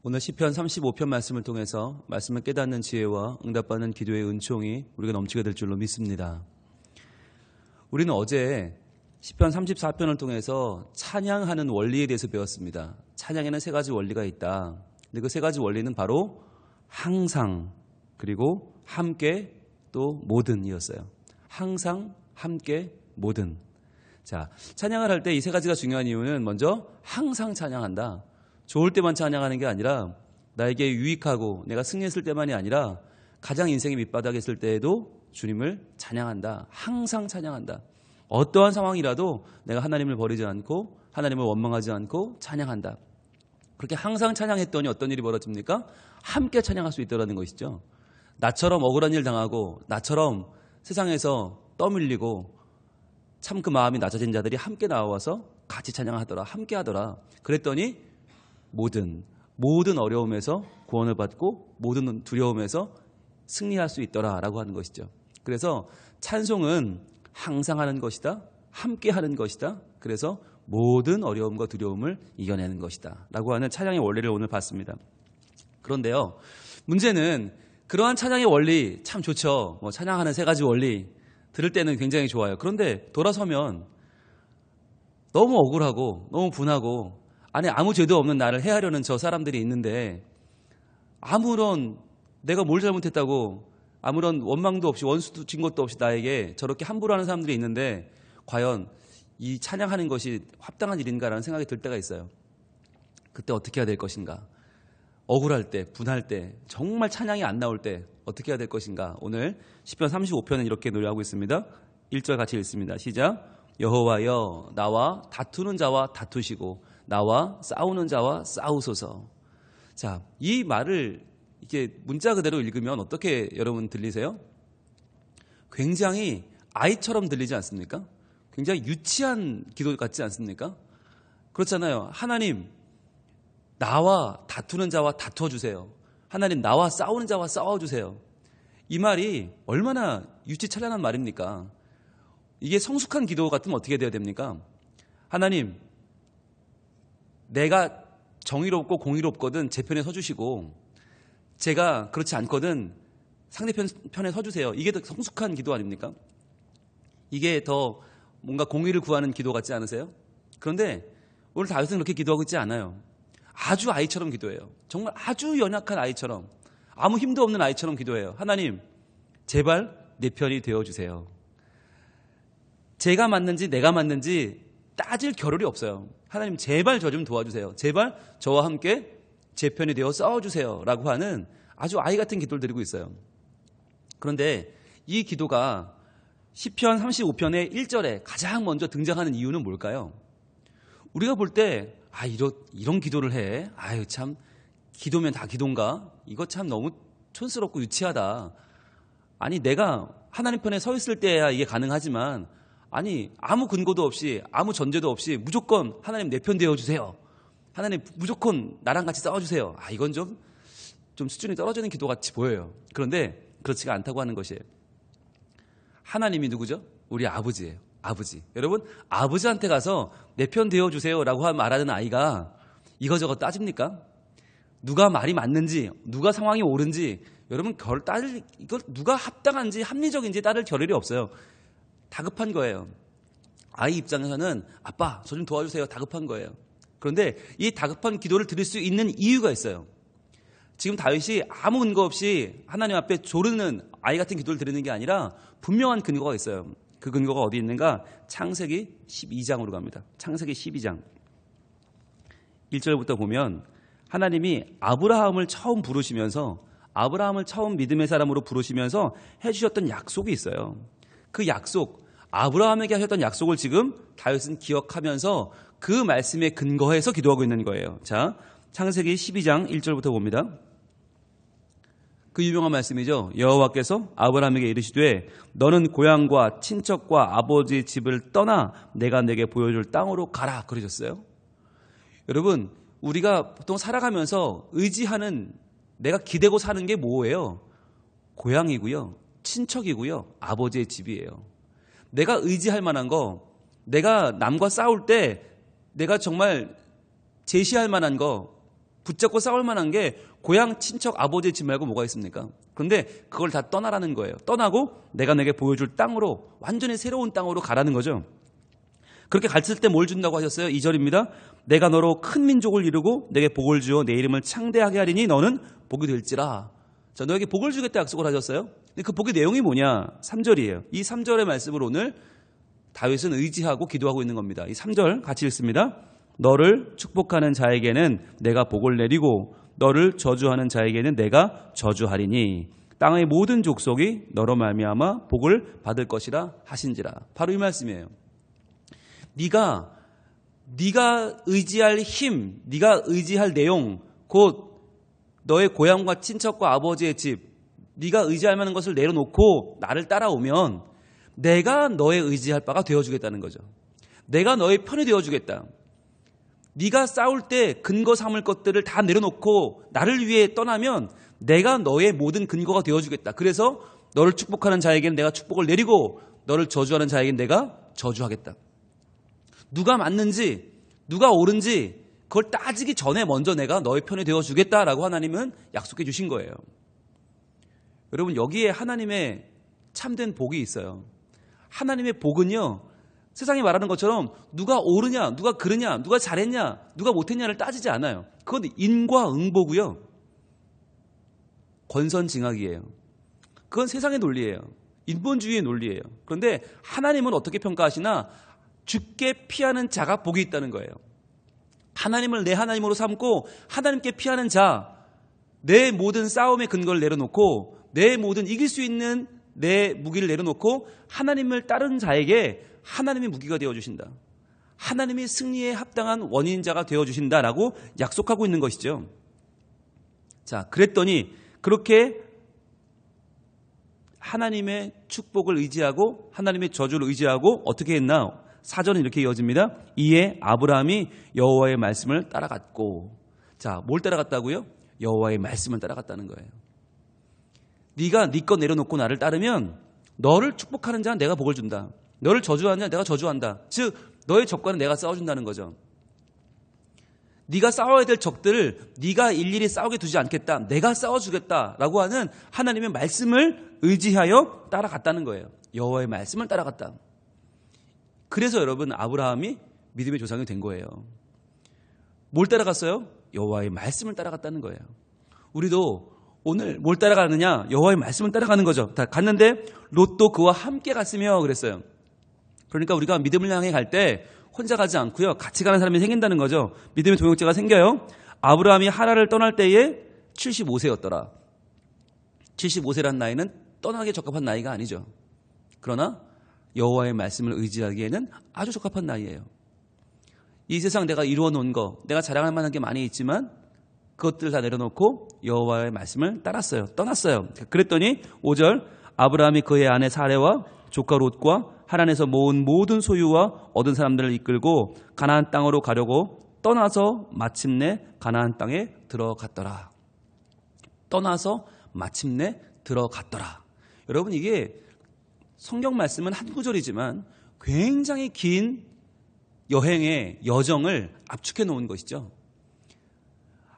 오늘 시편 35편 말씀을 통해서 말씀을 깨닫는 지혜와 응답받는 기도의 은총이 우리가 넘치게 될 줄로 믿습니다. 우리는 어제 시편 34편을 통해서 찬양하는 원리에 대해서 배웠습니다. 찬양에는 세 가지 원리가 있다. 근데 그 세 가지 원리는 바로 항상, 그리고 함께, 또 모든이었어요. 항상, 함께, 모든. 자, 찬양을 할 때 이 세 가지가 중요한 이유는 먼저 항상 찬양한다. 좋을 때만 찬양하는 게 아니라 나에게 유익하고 내가 승리했을 때만이 아니라 가장 인생의 밑바닥에 있을 때에도 주님을 찬양한다. 항상 찬양한다. 어떠한 상황이라도 내가 하나님을 버리지 않고 하나님을 원망하지 않고 찬양한다. 그렇게 항상 찬양했더니 어떤 일이 벌어집니까? 함께 찬양할 수 있다는 것이죠. 나처럼 억울한 일 당하고 나처럼 세상에서 떠밀리고 참 그 마음이 낮아진 자들이 함께 나와서 같이 찬양하더라. 함께 하더라. 그랬더니 모든 어려움에서 구원을 받고 모든 두려움에서 승리할 수 있더라라고 하는 것이죠. 그래서 찬송은 항상 하는 것이다. 함께 하는 것이다. 그래서 모든 어려움과 두려움을 이겨내는 것이다 라고 하는 찬양의 원리를 오늘 봤습니다. 그런데요, 문제는 그러한 찬양의 원리 참 좋죠. 찬양하는 세 가지 원리 들을 때는 굉장히 좋아요. 그런데 돌아서면 너무 억울하고 너무 분하고 아니 아무 죄도 없는 나를 해하려는 저 사람들이 있는데 아무런 내가 뭘 잘못했다고 아무런 원망도 없이 원수도 진 것도 없이 나에게 저렇게 함부로 하는 사람들이 있는데 과연 이 찬양하는 것이 합당한 일인가라는 생각이 들 때가 있어요. 그때 어떻게 해야 될 것인가? 억울할 때, 분할 때, 정말 찬양이 안 나올 때 어떻게 해야 될 것인가? 오늘 시편 35편은 이렇게 노래하고 있습니다. 1절 같이 읽습니다. 시작. 여호와여 나와 다투는 자와 다투시고 나와 싸우는 자와 싸우소서. 자, 이 말을 이렇게 문자 그대로 읽으면 어떻게 여러분 들리세요? 굉장히 아이처럼 들리지 않습니까? 굉장히 유치한 기도 같지 않습니까? 그렇잖아요. 하나님, 나와 다투는 자와 다투어 주세요. 하나님, 나와 싸우는 자와 싸워 주세요. 이 말이 얼마나 유치찬란한 말입니까? 이게 성숙한 기도 같으면 어떻게 돼야 됩니까? 하나님, 내가 정의롭고 공의롭거든 제 편에 서주시고 제가 그렇지 않거든 상대편 편에 서주세요. 이게 더 성숙한 기도 아닙니까? 이게 더 뭔가 공의를 구하는 기도 같지 않으세요? 그런데 오늘 다윗은 그렇게 기도하고 있지 않아요. 아주 아이처럼 기도해요. 정말 아주 연약한 아이처럼, 아무 힘도 없는 아이처럼 기도해요. 하나님, 제발 내 편이 되어주세요. 제가 맞는지 내가 맞는지 따질 겨를이 없어요. 하나님, 제발 저 좀 도와주세요. 제발 저와 함께 제 편이 되어 싸워주세요 라고 하는 아주 아이 같은 기도를 드리고 있어요. 그런데 이 기도가 시편 35편의 1절에 가장 먼저 등장하는 이유는 뭘까요? 우리가 볼 때 이런 기도를 해. 아유 참, 기도면 다 기도인가? 이거 참 너무 촌스럽고 유치하다. 아니 내가 하나님 편에 서 있을 때야 이게 가능하지만 아니 아무 근거도 없이 아무 전제도 없이 무조건 하나님 내 편 되어주세요. 하나님 무조건 나랑 같이 싸워주세요. 이건 좀 수준이 떨어지는 기도같이 보여요. 그런데 그렇지가 않다고 하는 것이에요. 하나님이 누구죠? 우리 아버지예요. 아버지. 여러분, 아버지한테 가서 내 편 되어주세요 라고 말하는 아이가 이거저거 따집니까? 누가 말이 맞는지, 누가 상황이 옳은지 여러분 이걸 누가 합당한지 합리적인지 따를 겨를이 없어요. 다급한 거예요. 아이 입장에서는 아빠 저 좀 도와주세요. 다급한 거예요. 그런데 이 다급한 기도를 드릴 수 있는 이유가 있어요. 지금 다윗이 아무 근거 없이 하나님 앞에 조르는 아이 같은 기도를 드리는 게 아니라 분명한 근거가 있어요. 그 근거가 어디 있는가? 창세기 12장으로 갑니다. 창세기 12장 1절부터 보면 하나님이 아브라함을 처음 부르시면서 아브라함을 처음 믿음의 사람으로 부르시면서 해주셨던 약속이 있어요. 그 약속, 아브라함에게 하셨던 약속을 지금 다윗은 기억하면서 그 말씀에 근거해서 기도하고 있는 거예요. 자, 창세기 12장 1절부터 봅니다. 그 유명한 말씀이죠. 여호와께서 아브라함에게 이르시되 너는 고향과 친척과 아버지 집을 떠나 내가 내게 보여줄 땅으로 가라 그러셨어요. 여러분, 우리가 보통 살아가면서 의지하는, 내가 기대고 사는 게 뭐예요? 고향이고요, 친척이고요, 아버지의 집이에요. 내가 의지할 만한 거, 내가 남과 싸울 때 내가 정말 제시할 만한 거, 붙잡고 싸울 만한 게 고향 친척 아버지의 집 말고 뭐가 있습니까? 그런데 그걸 다 떠나라는 거예요. 떠나고 내가 내게 보여줄 땅으로, 완전히 새로운 땅으로 가라는 거죠. 그렇게 갔을 때 뭘 준다고 하셨어요? 2절입니다. 내가 너로 큰 민족을 이루고 내게 복을 주어 내 이름을 창대하게 하리니 너는 복이 될지라. 자, 너에게 복을 주겠다 약속을 하셨어요. 근데 그 복의 내용이 뭐냐? 3절이에요. 이 3절의 말씀을 오늘 다윗은 의지하고 기도하고 있는 겁니다. 이 3절 같이 읽습니다. 너를 축복하는 자에게는 내가 복을 내리고 너를 저주하는 자에게는 내가 저주하리니 땅의 모든 족속이 너로 말미암아 복을 받을 것이라 하신지라. 바로 이 말씀이에요. 네가 의지할 힘, 네가 의지할 내용, 곧 너의 고향과 친척과 아버지의 집, 네가 의지할 만한 것을 내려놓고 나를 따라오면 내가 너의 의지할 바가 되어주겠다는 거죠. 내가 너의 편이 되어주겠다. 네가 싸울 때 근거 삼을 것들을 다 내려놓고 나를 위해 떠나면 내가 너의 모든 근거가 되어주겠다. 그래서 너를 축복하는 자에게는 내가 축복을 내리고 너를 저주하는 자에게는 내가 저주하겠다. 누가 맞는지 누가 옳은지 그걸 따지기 전에 먼저 내가 너의 편이 되어주겠다라고 하나님은 약속해 주신 거예요. 여러분, 여기에 하나님의 참된 복이 있어요. 하나님의 복은요, 세상이 말하는 것처럼 누가 옳으냐, 누가 그르냐, 누가 잘했냐, 누가 못했냐를 따지지 않아요. 그건 인과응보고요. 권선징악이에요. 그건 세상의 논리예요. 인본주의의 논리예요. 그런데 하나님은 어떻게 평가하시나? 죽게 피하는 자가 복이 있다는 거예요. 하나님을 내 하나님으로 삼고 하나님께 피하는 자, 내 모든 싸움의 근거를 내려놓고 내 모든 이길 수 있는 내 무기를 내려놓고 하나님을 따르는 자에게 하나님이 무기가 되어주신다. 하나님이 승리에 합당한 원인자가 되어주신다라고 약속하고 있는 것이죠. 자, 그랬더니 그렇게 하나님의 축복을 의지하고 하나님의 저주를 의지하고 어떻게 했나? 4절은 이렇게 이어집니다. 이에 아브라함이 여호와의 말씀을 따라갔고. 자, 뭘 따라갔다고요? 여호와의 말씀을 따라갔다는 거예요. 네가 네 것 내려놓고 나를 따르면 너를 축복하는 자는 내가 복을 준다. 너를 저주하는 자는 내가 저주한다. 즉 너의 적과는 내가 싸워준다는 거죠. 네가 싸워야 될 적들을 네가 일일이 싸우게 두지 않겠다. 내가 싸워주겠다라고 하는 하나님의 말씀을 의지하여 따라갔다는 거예요. 여호와의 말씀을 따라갔다. 그래서 여러분, 아브라함이 믿음의 조상이 된 거예요. 뭘 따라갔어요? 여호와의 말씀을 따라갔다는 거예요. 우리도 오늘 뭘 따라가느냐? 여호와의 말씀을 따라가는 거죠. 다 갔는데 롯도 그와 함께 갔으며 그랬어요. 그러니까 우리가 믿음을 향해 갈 때 혼자 가지 않고요, 같이 가는 사람이 생긴다는 거죠. 믿음의 동역자가 생겨요. 아브라함이 하란을 떠날 때에 75세였더라. 75세란 나이는 떠나기에 적합한 나이가 아니죠. 그러나 여호와의 말씀을 의지하기에는 아주 적합한 나이예요. 이 세상 내가 이루어 놓은 거, 내가 자랑할 만한 게 많이 있지만 그것들을 다 내려놓고 여호와의 말씀을 따랐어요. 떠났어요. 그랬더니 5절, 아브라함이 그의 아내 사레와 조카 롯과 하란에서 모은 모든 소유와 얻은 사람들을 이끌고 가나안 땅으로 가려고 떠나서 마침내 가나안 땅에 들어갔더라. 떠나서 마침내 들어갔더라. 여러분, 이게 성경 말씀은 한 구절이지만 굉장히 긴 여행의 여정을 압축해 놓은 것이죠.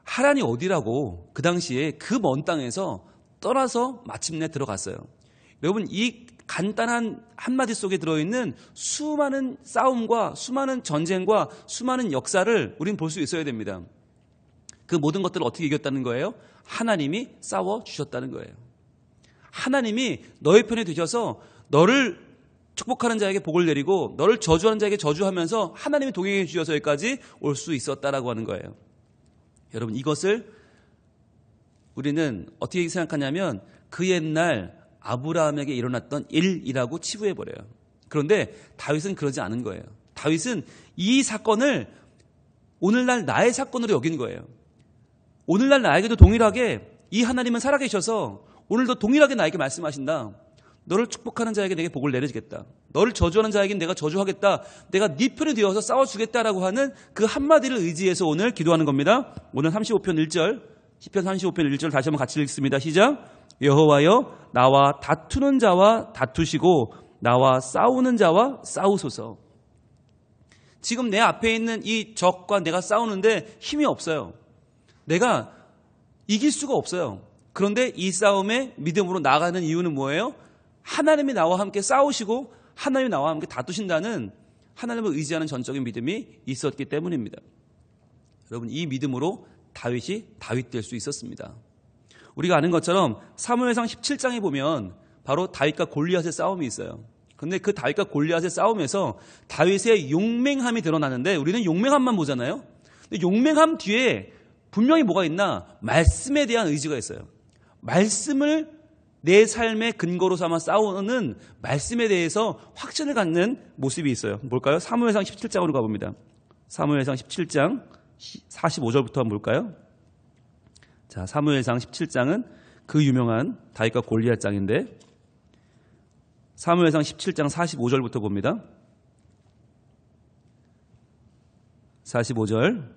하란이 어디라고 그 당시에 그 먼 땅에서 떠나서 마침내 들어갔어요. 여러분, 이 간단한 한마디 속에 들어있는 수많은 싸움과 수많은 전쟁과 수많은 역사를 우리는 볼 수 있어야 됩니다. 그 모든 것들을 어떻게 이겼다는 거예요? 하나님이 싸워주셨다는 거예요. 하나님이 너의 편에 되셔서 너를 축복하는 자에게 복을 내리고 너를 저주하는 자에게 저주하면서 하나님이 동행해 주셔서 여기까지 올 수 있었다라고 하는 거예요. 여러분, 이것을 우리는 어떻게 생각하냐면 그 옛날 아브라함에게 일어났던 일이라고 치부해버려요. 그런데 다윗은 그러지 않은 거예요. 다윗은 이 사건을 오늘날 나의 사건으로 여긴 거예요. 오늘날 나에게도 동일하게 이 하나님은 살아계셔서 오늘도 동일하게 나에게 말씀하신다. 너를 축복하는 자에게 내게 복을 내려주겠다. 너를 저주하는 자에게 내가 저주하겠다. 내가 네 편이 되어서 싸워주겠다라고 하는 그 한마디를 의지해서 오늘 기도하는 겁니다. 오늘 35편 1절, 시편 35편 1절 다시 한번 같이 읽습니다. 시작. 여호와여, 나와 다투는 자와 다투시고 나와 싸우는 자와 싸우소서. 지금 내 앞에 있는 이 적과 내가 싸우는데 힘이 없어요. 내가 이길 수가 없어요. 그런데 이 싸움에 믿음으로 나아가는 이유는 뭐예요? 하나님이 나와 함께 싸우시고 하나님이 나와 함께 다투신다는 하나님을 의지하는 전적인 믿음이 있었기 때문입니다. 여러분, 이 믿음으로 다윗이 다윗 될 수 있었습니다. 우리가 아는 것처럼 사무엘상 17장에 보면 바로 다윗과 골리앗의 싸움이 있어요. 그런데 그 다윗과 골리앗의 싸움에서 다윗의 용맹함이 드러나는데 우리는 용맹함만 보잖아요. 근데 용맹함 뒤에 분명히 뭐가 있나? 말씀에 대한 의지가 있어요. 말씀을 내 삶의 근거로 삼아 싸우는 말씀에 대해서 확신을 갖는 모습이 있어요. 뭘까요? 사무엘상 17장으로 가봅니다. 사무엘상 17장 45절부터 한번 볼까요? 자, 사무엘상 17장은 그 유명한 다윗과 골리앗장인데 사무엘상 17장 45절부터 봅니다. 45절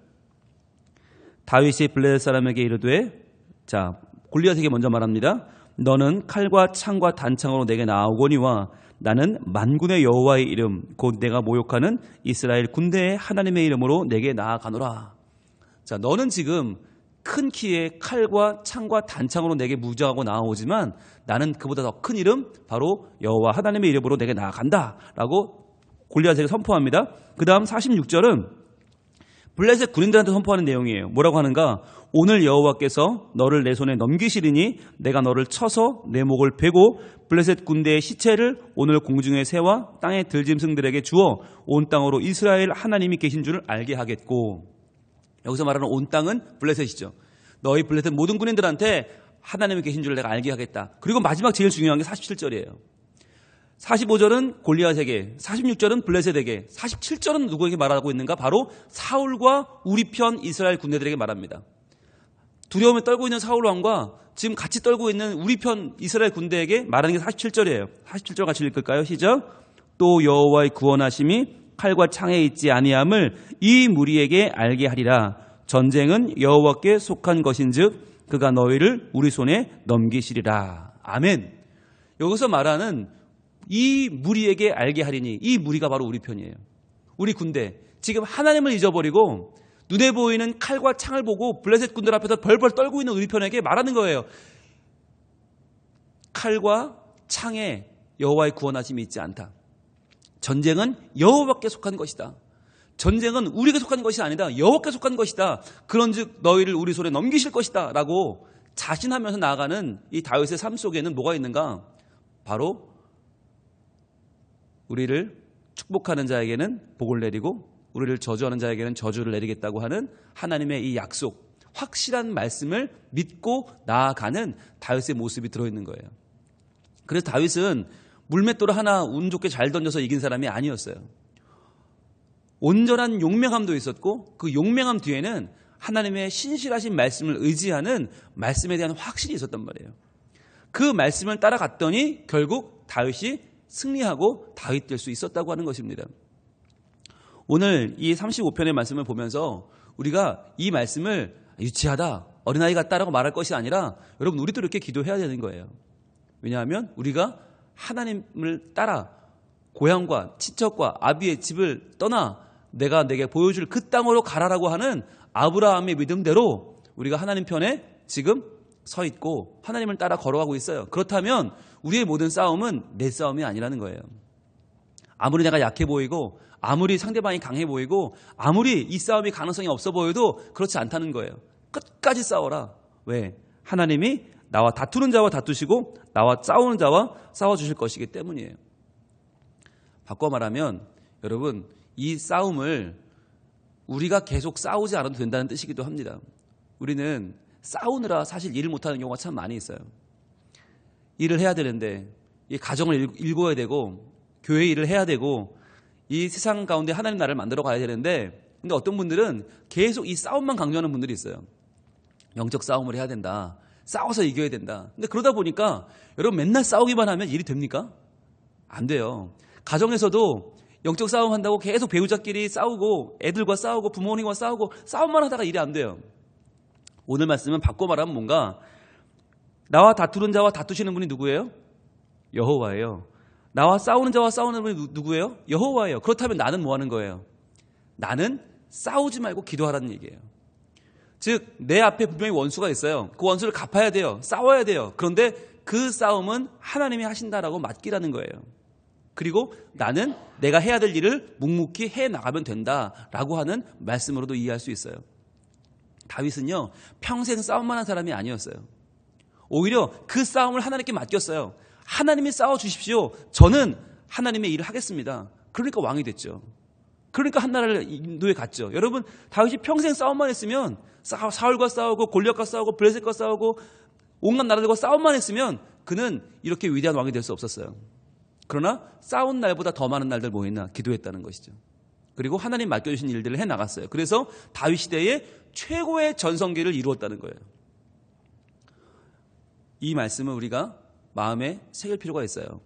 다윗이 블레셋 사람에게 이르되, 자, 골리앗에게 먼저 말합니다. 너는 칼과 창과 단창으로 내게 나아오거니와 나는 만군의 여호와의 이름 곧 내가 모욕하는 이스라엘 군대의 하나님의 이름으로 내게 나아가노라. 자, 너는 지금 큰 키에 칼과 창과 단창으로 내게 무장하고 나아오지만 나는 그보다 더 큰 이름 바로 여호와 하나님의 이름으로 내게 나아간다 라고 골리앗에게 선포합니다. 그 다음 46절은 블레셋 군인들한테 선포하는 내용이에요. 뭐라고 하는가? 오늘 여호와께서 너를 내 손에 넘기시리니 내가 너를 쳐서 내 목을 베고 블레셋 군대의 시체를 오늘 공중의 새와 땅의 들짐승들에게 주어 온 땅으로 이스라엘 하나님이 계신 줄을 알게 하겠고. 여기서 말하는 온 땅은 블레셋이죠. 너희 블레셋 모든 군인들한테 하나님이 계신 줄을 내가 알게 하겠다. 그리고 마지막 제일 중요한 게 47절이에요. 45절은 골리앗에게, 46절은 블레셋에게, 47절은 누구에게 말하고 있는가? 바로 사울과 우리 편 이스라엘 군대들에게 말합니다. 두려움에 떨고 있는 사울 왕과 지금 같이 떨고 있는 우리 편 이스라엘 군대에게 말하는 게 47절이에요. 47절 같이 읽을까요? 시작. 또 여호와의 구원하심이 칼과 창에 있지 아니함을 이 무리에게 알게 하리라. 전쟁은 여호와께 속한 것인즉 그가 너희를 우리 손에 넘기시리라. 아멘. 여기서 말하는 이 무리에게 알게 하리니, 이 무리가 바로 우리 편이에요. 우리 군대. 지금 하나님을 잊어버리고 눈에 보이는 칼과 창을 보고 블레셋 군들 앞에서 벌벌 떨고 있는 우리 편에게 말하는 거예요. 칼과 창에 여호와의 구원하심이 있지 않다. 전쟁은 여호와께 속한 것이다. 전쟁은 우리에게 속한 것이 아니다. 여호와께 속한 것이다. 그런즉 너희를 우리 손에 넘기실 것이다 라고 자신하면서 나아가는 이 다윗의 삶 속에는 뭐가 있는가? 바로 우리를 축복하는 자에게는 복을 내리고 우리를 저주하는 자에게는 저주를 내리겠다고 하는 하나님의 이 약속, 확실한 말씀을 믿고 나아가는 다윗의 모습이 들어있는 거예요. 그래서 다윗은 물맷돌 하나 운 좋게 잘 던져서 이긴 사람이 아니었어요. 온전한 용맹함도 있었고 그 용맹함 뒤에는 하나님의 신실하신 말씀을 의지하는 말씀에 대한 확신이 있었단 말이에요. 그 말씀을 따라갔더니 결국 다윗이 승리하고 다윗 될 수 있었다고 하는 것입니다. 오늘 이 35편의 말씀을 보면서 우리가 이 말씀을 유치하다, 어린아이 같다라고 말할 것이 아니라 여러분 우리도 이렇게 기도해야 되는 거예요. 왜냐하면 우리가 하나님을 따라 고향과 친척과 아비의 집을 떠나 내가 내게 보여줄 그 땅으로 가라라고 하는 아브라함의 믿음대로 우리가 하나님 편에 지금 서 있고 하나님을 따라 걸어가고 있어요. 그렇다면 우리의 모든 싸움은 내 싸움이 아니라는 거예요. 아무리 내가 약해 보이고 아무리 상대방이 강해 보이고 아무리 이 싸움이 가능성이 없어 보여도 그렇지 않다는 거예요. 끝까지 싸워라. 왜? 하나님이 나와 다투는 자와 다투시고 나와 싸우는 자와 싸워주실 것이기 때문이에요. 바꿔 말하면 여러분 이 싸움을 우리가 계속 싸우지 않아도 된다는 뜻이기도 합니다. 우리는 싸우느라 사실 일을 못하는 경우가 참 많이 있어요. 일을 해야 되는데 이 가정을 일궈야 되고 교회 일을 해야 되고 이 세상 가운데 하나님 나라를 만들어 가야 되는데 근데 어떤 분들은 계속 이 싸움만 강조하는 분들이 있어요. 영적 싸움을 해야 된다. 싸워서 이겨야 된다. 근데 그러다 보니까 여러분 맨날 싸우기만 하면 일이 됩니까? 안 돼요. 가정에서도 영적 싸움 한다고 계속 배우자끼리 싸우고 애들과 싸우고 부모님과 싸우고 싸움만 하다가 일이 안 돼요. 오늘 말씀은 바꿔 말하면 뭔가 나와 다투는 자와 다투시는 분이 누구예요? 여호와예요. 나와 싸우는 자와 싸우는 분이 누구예요? 여호와예요. 그렇다면 나는 뭐 하는 거예요? 나는 싸우지 말고 기도하라는 얘기예요. 즉 내 앞에 분명히 원수가 있어요. 그 원수를 갚아야 돼요. 싸워야 돼요. 그런데 그 싸움은 하나님이 하신다라고 맡기라는 거예요. 그리고 나는 내가 해야 될 일을 묵묵히 해나가면 된다라고 하는 말씀으로도 이해할 수 있어요. 다윗은요, 평생 싸움만 한 사람이 아니었어요. 오히려 그 싸움을 하나님께 맡겼어요. 하나님이 싸워주십시오. 저는 하나님의 일을 하겠습니다. 그러니까 왕이 됐죠. 그러니까 한나라를 인도에 갔죠. 여러분, 다윗이 평생 싸움만 했으면, 사울과 싸우고 골리앗과 싸우고 블레셋과 싸우고 온갖 나라들과 싸움만 했으면 그는 이렇게 위대한 왕이 될 수 없었어요. 그러나 싸운 날보다 더 많은 날들 뭐 했나? 기도했다는 것이죠. 그리고 하나님 맡겨주신 일들을 해나갔어요. 그래서 다윗 시대의 최고의 전성기를 이루었다는 거예요. 이 말씀을 우리가 마음에 새길 필요가 있어요.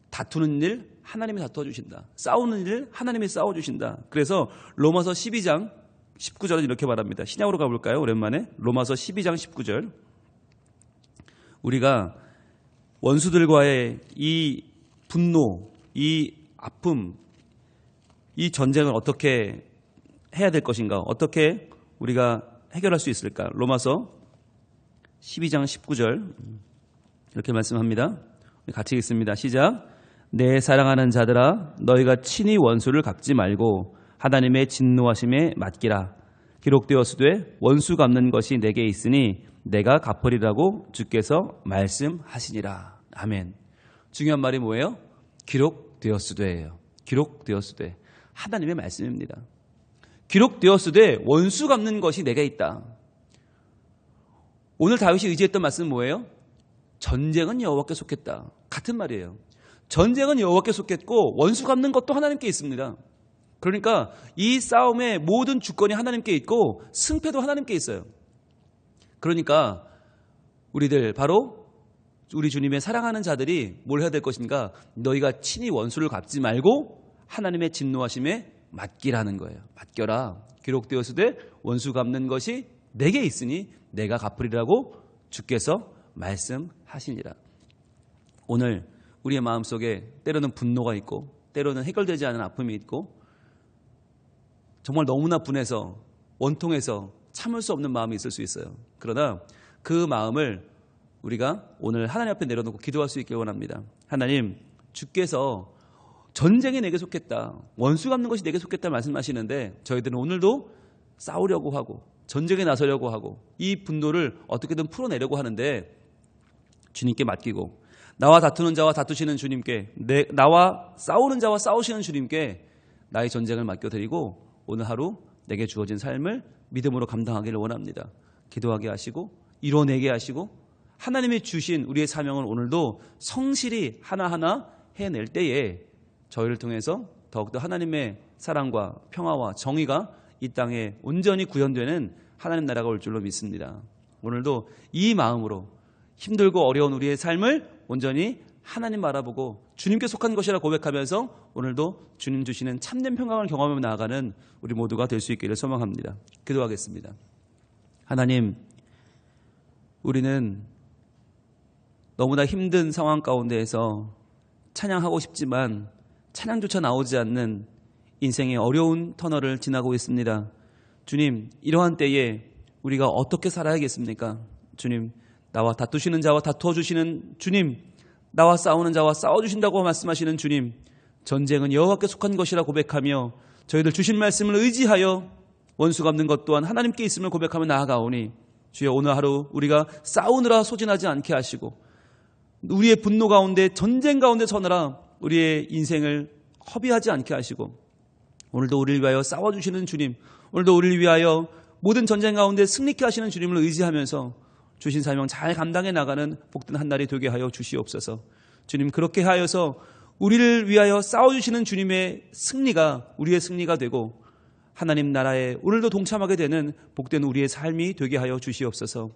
다투는 일 하나님이 다투어 주신다. 싸우는 일 하나님이 싸워 주신다. 그래서 로마서 12장 19절은 이렇게 말합니다. 신약으로 가볼까요? 오랜만에 로마서 12장 19절. 우리가 원수들과의 이 분노, 이 아픔, 이 전쟁을 어떻게 해야 될 것인가? 어떻게 우리가 해결할 수 있을까? 로마서 12장 19절 이렇게 말씀합니다. 같이 읽습니다. 시작. 내 사랑하는 자들아, 너희가 친히 원수를 갚지 말고 하나님의 진노하심에 맡기라. 기록되었으되 원수 갚는 것이 내게 있으니 내가 갚으리라고 주께서 말씀하시니라. 아멘. 중요한 말이 뭐예요? 기록되었으되예요. 기록되었으되. 하나님의 말씀입니다. 기록되었으되 원수 갚는 것이 내게 있다. 오늘 다윗이 의지했던 말씀은 뭐예요? 전쟁은 여호와께 속했다. 같은 말이에요. 전쟁은 여호와께 속했고 원수 갚는 것도 하나님께 있습니다. 그러니까 이 싸움의 모든 주권이 하나님께 있고 승패도 하나님께 있어요. 그러니까 우리들 바로 우리 주님의 사랑하는 자들이 뭘 해야 될 것인가? 너희가 친히 원수를 갚지 말고 하나님의 진노하심에 맡기라는 거예요. 맡겨라. 기록되었으되 원수 갚는 것이 내게 있으니 내가 갚으리라고 주께서 말씀하시니라. 오늘 우리의 마음속에 때로는 분노가 있고 때로는 해결되지 않은 아픔이 있고 정말 너무나 분해서 원통해서 참을 수 없는 마음이 있을 수 있어요. 그러나 그 마음을 우리가 오늘 하나님 앞에 내려놓고 기도할 수 있길 원합니다. 하나님, 주께서 전쟁이 내게 속했다. 원수 갚는 것이 내게 속했다 말씀하시는데 저희들은 오늘도 싸우려고 하고 전쟁에 나서려고 하고 이 분노를 어떻게든 풀어내려고 하는데 주님께 맡기고 나와 다투는 자와 다투시는 주님께 나와 싸우는 자와 싸우시는 주님께 나의 전쟁을 맡겨드리고 오늘 하루 내게 주어진 삶을 믿음으로 감당하기를 원합니다. 기도하게 하시고 이뤄내게 하시고 하나님이 주신 우리의 사명을 오늘도 성실히 하나하나 해낼 때에 저희를 통해서 더욱더 하나님의 사랑과 평화와 정의가 이 땅에 온전히 구현되는 하나님 나라가 올 줄로 믿습니다. 오늘도 이 마음으로 힘들고 어려운 우리의 삶을 온전히 하나님 바라보고 주님께 속한 것이라 고백하면서 오늘도 주님 주시는 참된 평강을 경험하며 나아가는 우리 모두가 될 수 있기를 소망합니다. 기도하겠습니다. 하나님, 우리는 너무나 힘든 상황 가운데에서 찬양하고 싶지만 찬양조차 나오지 않는 인생의 어려운 터널을 지나고 있습니다. 주님, 이러한 때에 우리가 어떻게 살아야겠습니까? 주님, 나와 다투시는 자와 다투어 주시는 주님, 나와 싸우는 자와 싸워주신다고 말씀하시는 주님, 전쟁은 여호와께 속한 것이라 고백하며 저희들 주신 말씀을 의지하여 원수 갚는 것 또한 하나님께 있음을 고백하며 나아가오니 주여, 오늘 하루 우리가 싸우느라 소진하지 않게 하시고 우리의 분노 가운데 전쟁 가운데 서느라 우리의 인생을 허비하지 않게 하시고 오늘도 우리를 위하여 싸워주시는 주님, 오늘도 우리를 위하여 모든 전쟁 가운데 승리케 하시는 주님을 의지하면서 주신 사명 잘 감당해 나가는 복된 한 날이 되게 하여 주시옵소서. 주님, 그렇게 하여서 우리를 위하여 싸워주시는 주님의 승리가 우리의 승리가 되고 하나님 나라에 오늘도 동참하게 되는 복된 우리의 삶이 되게 하여 주시옵소서.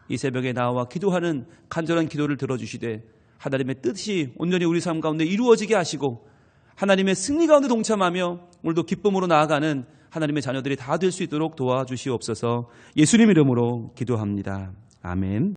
이 새벽에 나와 기도하는 간절한 기도를 들어주시되 하나님의 뜻이 온전히 우리 삶 가운데 이루어지게 하시고 하나님의 승리 가운데 동참하며 오늘도 기쁨으로 나아가는 하나님의 자녀들이 다 될 수 있도록 도와주시옵소서. 예수님 이름으로 기도합니다. 아멘.